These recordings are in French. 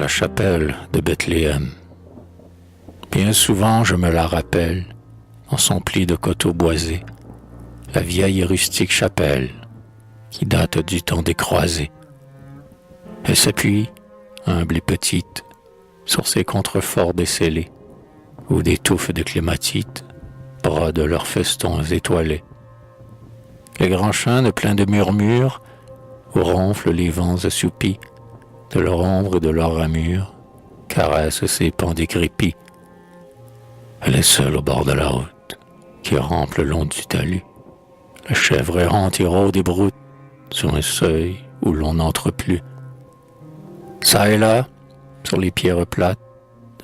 la chapelle de Bethléem. Bien souvent je me la rappelle, dans son pli de coteaux boisés, la vieille et rustique chapelle, qui date du temps des croisés. Elle s'appuie, humble et petite, sur ses contreforts décellés, où des touffes de clématites brodent leurs festons étoilés. Les grands chênes pleins de murmures, où ronflent les vents assoupis, de leur ombre et de leur ramure, caressent ses pans décrépits. Elle est seule au bord de la route, qui rampe le long du talus. La chèvre errante et rôde et broute, sur un seuil où l'on n'entre plus. Ça et là, sur les pierres plates,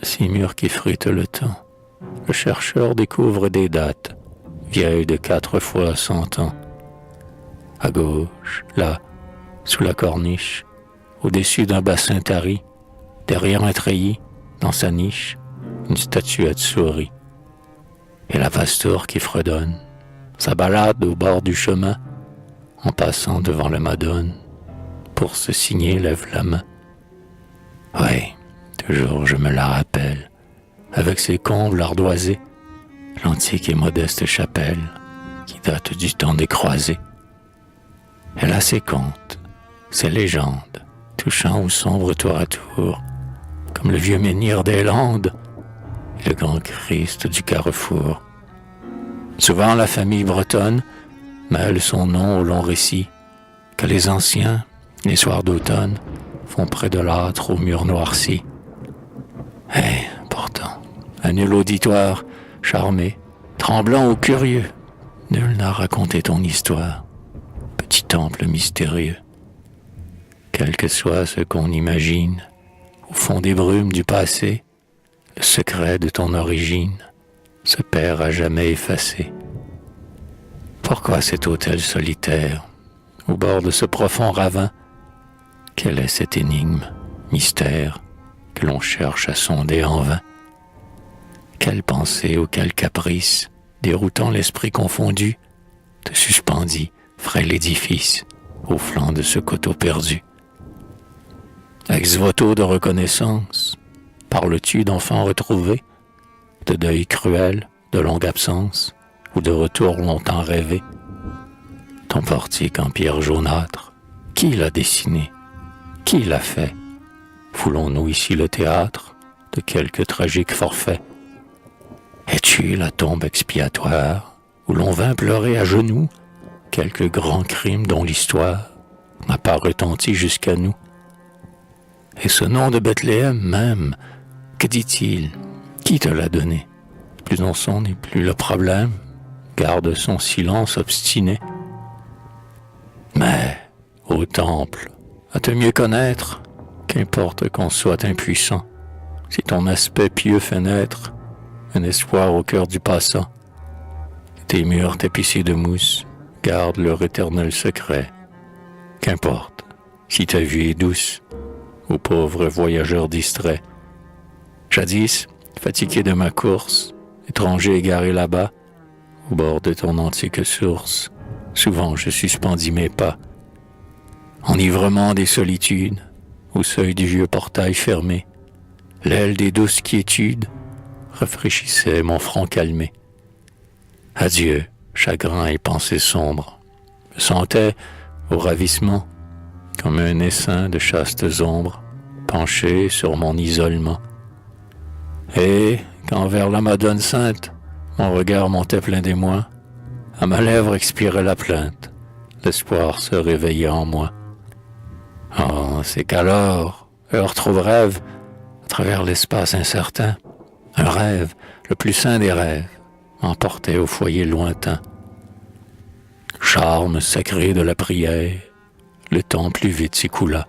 de ces murs qui fritent le temps, le chercheur découvre des dates, vieilles de 4 fois 100 ans. À gauche, là, sous la corniche, au-dessus d'un bassin tari, derrière un treillis, dans sa niche, une statuette sourit. Et la vaste tour qui fredonne, sa balade au bord du chemin, en passant devant la Madone, pour se signer lève la main. Oui, toujours je me la rappelle, avec ses combles ardoisés, l'antique et modeste chapelle, qui date du temps des croisés. Elle a ses contes, ses légendes, touchant ou sombres tour à tour, comme le vieux menhir des Landes et le grand Christ du Carrefour. Souvent la famille bretonne mêle son nom au long récit que les anciens, les soirs d'automne, font près de l'âtre aux murs noircis. Et pourtant, à nul auditoire, charmé, tremblant ou curieux, nul n'a raconté ton histoire, petit temple mystérieux. Quel que soit ce qu'on imagine, au fond des brumes du passé, le secret de ton origine se perd à jamais effacé. Pourquoi cet autel solitaire, au bord de ce profond ravin? Quelle est cette énigme, mystère, que l'on cherche à sonder en vain? Quelle pensée ou quel caprice, déroutant l'esprit confondu, te suspendit, frêle édifice, au flanc de ce coteau perdu? Ex-voto de reconnaissance, parles-tu d'enfants retrouvés, de deuil cruel, de longue absence, ou de retour longtemps rêvé? Ton portique en pierre jaunâtre, qui l'a dessiné? Qui l'a fait? Voulons-nous ici le théâtre de quelque tragique forfait? Es-tu la tombe expiatoire où l'on vint pleurer à genoux quelque grand crime dont l'histoire n'a pas retenti jusqu'à nous? Et ce nom de Bethléem même, que dit-il? Qui te l'a donné? Plus on son n'est plus le problème, garde son silence obstiné. Mais, au temple, à te mieux connaître, qu'importe qu'on soit impuissant, si ton aspect pieux fait naître un espoir au cœur du passant. Tes murs tapissés de mousse gardent leur éternel secret. Qu'importe, si ta vue est douce, ô pauvre voyageur distrait. Jadis, fatigué de ma course, étranger égaré là-bas, au bord de ton antique source, souvent je suspendis mes pas. Enivrement des solitudes, au seuil du vieux portail fermé, l'aile des douces quiétudes rafraîchissait mon front calmé. Adieu, chagrin et pensée sombre, me sentais, au ravissement, comme un essaim de chastes ombres, penché sur mon isolement. Et, quand vers la Madone sainte, mon regard montait plein d'émoi, à ma lèvre expirait la plainte, l'espoir se réveillait en moi. Oh, c'est qu'alors, heure trouve rêve, à travers l'espace incertain, un rêve, le plus saint des rêves, m'emportait au foyer lointain. Charme sacré de la prière, le temps plus vite s'écoula.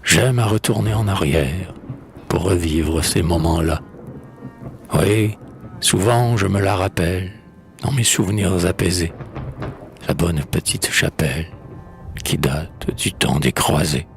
J'aime à retourner en arrière pour revivre ces moments-là. Oui, souvent je me la rappelle dans mes souvenirs apaisés. La bonne petite chapelle qui date du temps des croisés.